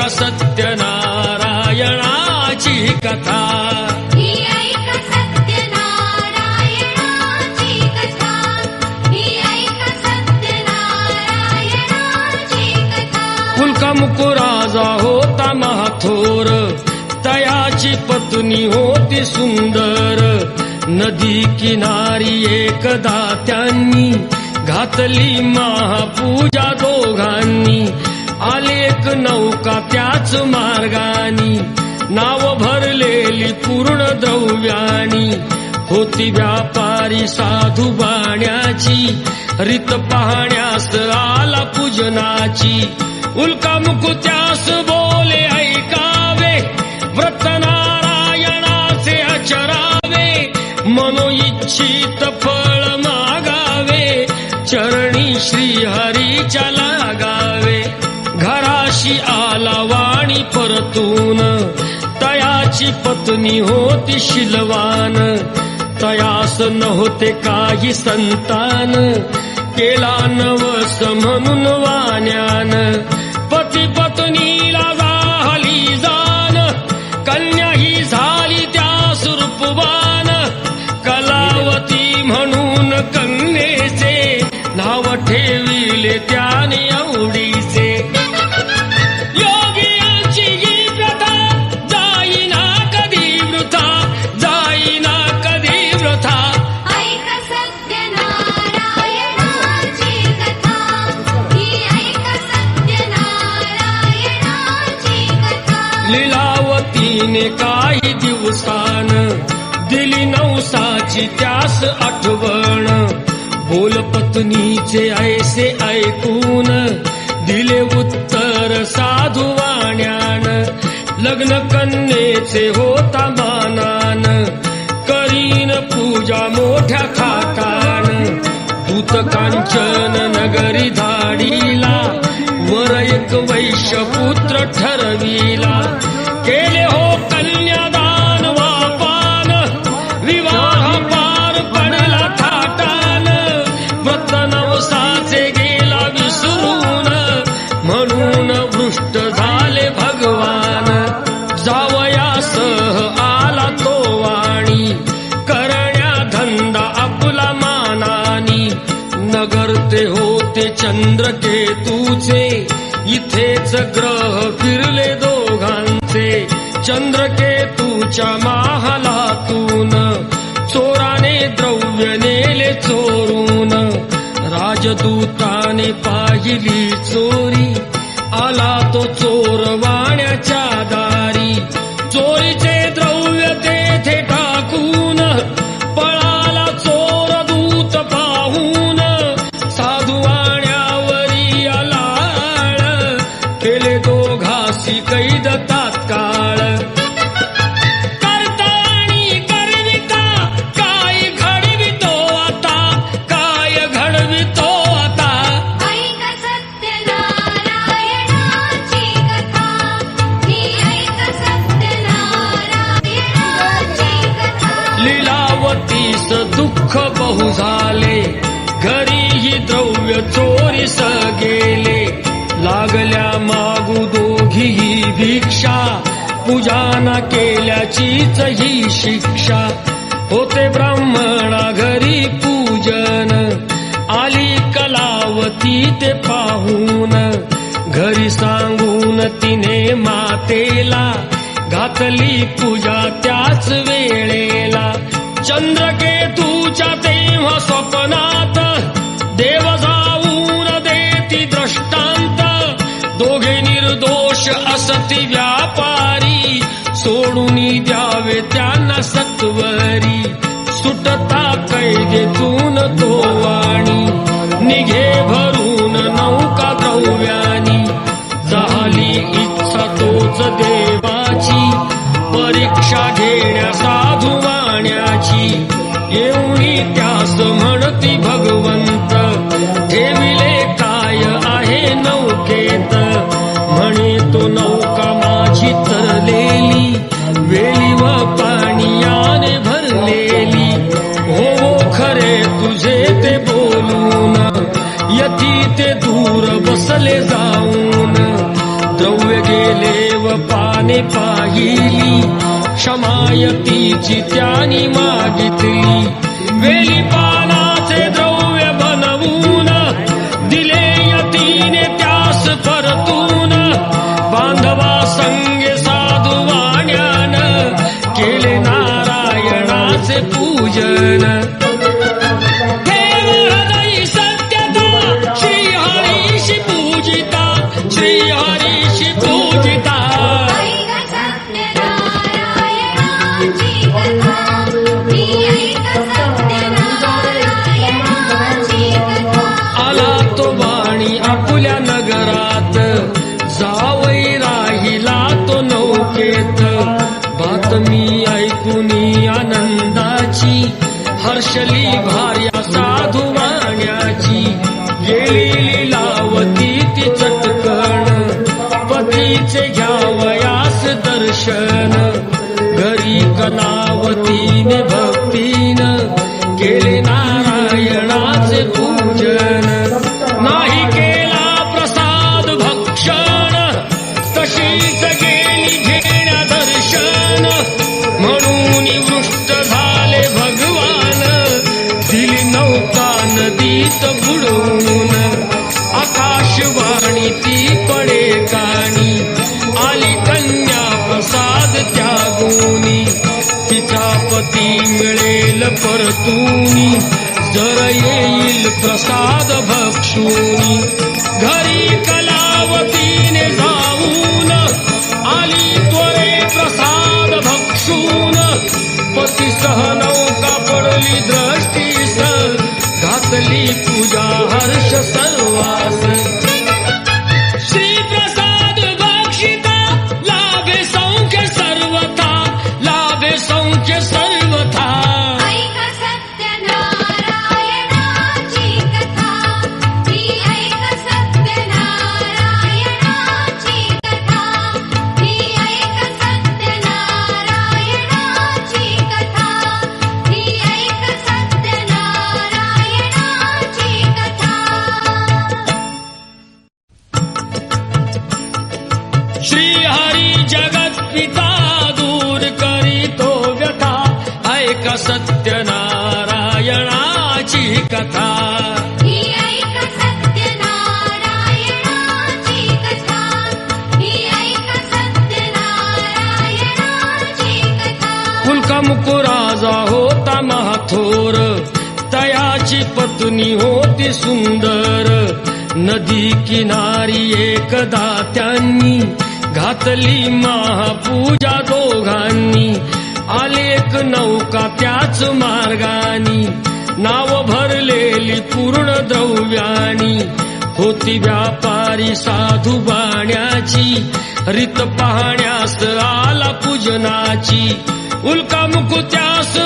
सत्यनारायणाची कथा, ही ऐक सत्यनारायणाची कथा, ही ऐक सत्यनारायणाची कथा. कुलकामुकू राजा होता महाथोर, तयाची पत्नी होती सुंदर. नदी किनारी एकदा त्यांनी घातली महापूजा दोघांनी. आले एक नौका त्याच मार्गानी, नाव भरलेली पूर्ण द्रव्यानी. होती व्यापारी साधू बाण्याची, रीत पाहण्यास आला पूजनाची. उल्कामुकू त्यास बोले ऐकावे, व्रत नारायणाचे आचरावे. मनोइच्छित फळ मागावे, चरणी श्रीहरीच्या लागावे. घराशी आला वाणी परतून, तयाची पत्नी होती शीलवान. तयास नव्हते काही संतान, केला नवस म्हणून वाण्यान. पती पत्नीला झाली जाण, कन्या ही झाली त्यास रूपवान. कलावती म्हणून कन्येचे नाव ठेविले त्याने आवडीचे. योगियांची ही प्रथा जाईना कधी वृथा, जाईना कधी वृथा. ऐक सत्यनारायणाची कथा, ही ऐक सत्यनारायणाची कथा. लीलावतीने काही दिवसान दिली नवसाची त्यास आठवण. बोल पत्नीचे ऐसे ऐकून दिले उत्तर साधू वाण्यान. लग्न कन्येचे होता मानान, करीन पूजा मोठ्या थाटान. दूत कांचन नगरी धाडीला, वर एक वैश्यपुत्र ठरविला. केले हो कन्यादान वापान, विवाह पार पडला थाटान. व्रत नवसाचे गेला विसरून, म्हणून भ्रष्ट झाले भगवान. जावयासह आला तो वाणी, करण्या धंदा आपला मानानी. नगर ते होते चंद्रकेतूचे, इथेच ग्रह फिरले दोघांचे. चंद्रकेतूच्या महालातून चोराने द्रव्य नेले चोरून. राजदूताने पाहिली चोरी, आला तो चोर वाण्याच्या दारी. चोरीचे द्रव्य तेथे टाकून, पळाला चोर दूत पाहून. साधू वाण्यावरी आलाळ, केले दोघासी कैद तात्काळ. करता आणि करविता, काय घडवितो आता, काय घडवितो आता. ऐक सत्यनारायणाची कथा, ही ऐक सत्यनारायणाची कथा. लीलावतीस दुःख बहु झाले, घरीही द्रव्य चोरीस गेले. लागल्या मागू दोघीही भिक्षा, पूजाना केल्याचीच ही शिक्षा. होते ब्राह्मणा घरी पूजन, आली कलावती ते पाहून. घरी सांगून तिने मातेला, घातली पूजा त्याच वेळेला. चंद्रकेतूच्या तेव्हा स्वप्नात, देव जाऊन देती दृष्टांत. दोघे निर्दोष असती व्यापारी, सोडून द्यावे त्यांना सत्वरी. सुटता कैदेतून तो वाणी, निघे भरून नौका द्रव्यानी. झाली इच्छा तोच देवाची, परीक्षा घेण्या साधू वाण्याची. एवढी त्यास म्हणती भगवंत, ठेविले काय आहे नौकेत. म्हणे तो नौका माझी तरलेली, वेली व पाणीयाने भरलेली. हो खरे तुझे ते बोलून, यती ते दूर बसले जाऊन. द्रव्य केले व पाने पाहिली, क्षमायतीची त्यानी मागितली. वेली पानाचे द्रव्य बनवून दिले यतीने त्यास परतून. बांधवा संगे साधू वाण्यान केले नारायणाचे पूजन. ठेव हृदयी सत्यता श्रीहरीशी पूजिता, श्रीहरीशी पूजिता. ऐक सत्यनारायणाची कथा, ही ऐक सत्यनारायणाची कथा. आला तो वाणी आपुल्या नगरात, जावई राहिला तो नौकेत. बातमी ऐकुनी आनंदाची, हर्षली भार्या साधू वाण्याची. गेली लीलावती ती चटकण, पतीचे घ्यावयास दर्शन. घरी कलावतीने भक्तीन केले नारायणाचे पूजन. नाही केला प्रसाद भक्षण, तशीच गेली घेण्या दर्शन. म्हणून वृष्ट झाले भगवान, दिली नौका नदीत बुडवून. आकाशवाणी ती पडे काणी, आली कन्या प्रसाद त्यागूनी. तिचा पती मिळेल परतूनी, जर येईल प्रसाद भक्षूनी. घरी कलावतीने जाऊन आली त्वरे प्रसाद भक्षून. पतीसह नौका पडली दृष्टीस, घातली पूजा हर्ष सर्वास. श्री प्रसाद भक्षिता, लाभे सौख्य सर्वथा, लाभे सौख्य सर्वथा. ऐक सत्यनारायणाची कथा, ही ऐक सत्यनारायणाची कथा, ही ऐक सत्यनारायणाची कथा, ही ऐक सत्यनारायणाची कथा. श्रीहरी जगत्पिता दूर करीतो व्यथा, ऐक सत्यनारायणाची कथा. ही ऐक सत्यनारायणाची कथा, ही ऐक सत्यनारायणाची कथा. कुलकमुकुराजा होता महाथोर, तयाची पत्नी होती सुंदर. नदी किनारी एकदा त्यांनी घातली महापूजा दोघांनी. आलेक नौका त्याच मार्गानी, नाव भरलेली पूर्ण द्रव्यानी. होती व्यापारी साधू वाण्याची, रीत पाहण्यास आला पूजनाची. उल्का मुकु त्यास